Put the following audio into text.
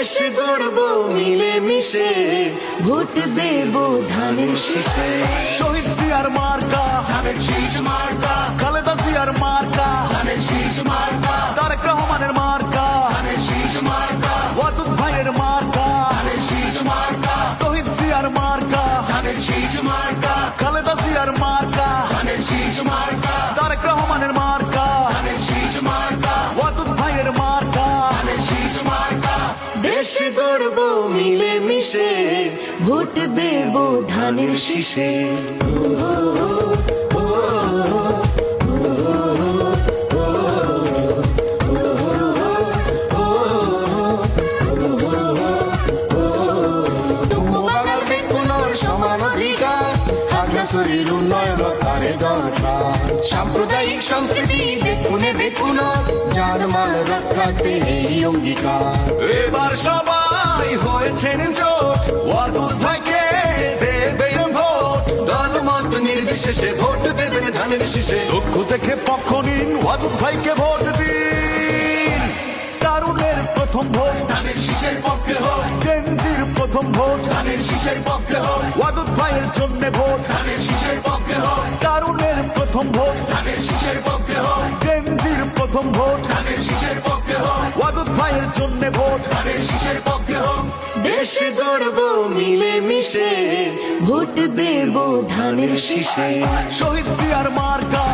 দেশ গড়ব মিলে মিশে, ভোট দেব ধানের শীষে। শহীদ জিয়ার মার্কা ধানের শীষ মার্কা, খালেদা জিয়ার মার্কা ধানের শীষ মার্কা, তারেক রহমানের মার্কা ধানের শীষ মার্কা, ওয়াদুদ ভাইয়ের মার্কা ধানের শীষ মার্কা, শহীদ জিয়ার মার্কা ধানের শীষ মার্কা, খালেদা জিয়ার মার্কা ধানের শীষ মার্কা, তারেক রহমানের মার্কা ধানের শীষ মার্কা, ওয়াদুদ ভাইয়ের মার্কা ধানের শীষ মার্কা। দেশ গড়ব মিলে মিশে, ভোট দেব ধানের শীষে। সমান অধিকার, খাগড়াছড়ির উন্নয়ন তারে দরকার। সাম্প্রদায়িক সম্প্রীতি বেকুনে বেকুন, জানমাল রক্ষাতে এই অঙ্গীকার। এবার সবাই হয়েছেন জোট, ওয়াদুদ ভাইকে দেবেন ভোট। দলমত নির্বিশেষে ভোট দেবেন ধানের শীষে। দুঃখ থেকে পক্ষ নিন, ওয়াদুদ ভাইকে ভোট দিন। তারুণের প্রথম ভোট ধানের শীষের পক্ষে হোক, গেঞ্জির প্রথম ভোট ধানের শীষের পক্ষে হোক, ওয়াদুদ ভাইয়ের জন্য ভোট। ধানের শীষের পক্ষে হোক, তারুণের প্রথম ভোট ধানের শীষের পক্ষে হোক, গেঞ্জির প্রথম ভোট ধানের শীষের পক্ষে হোক, ওয়াদুদ ভাইয়ের জন্য ভোট। ধানের শীষের পক্ষে হোক। দেশ গড়ব মিলে মিশে, ভোট দেব ধানের শীষে। শহীদ জিয়ার মার্কা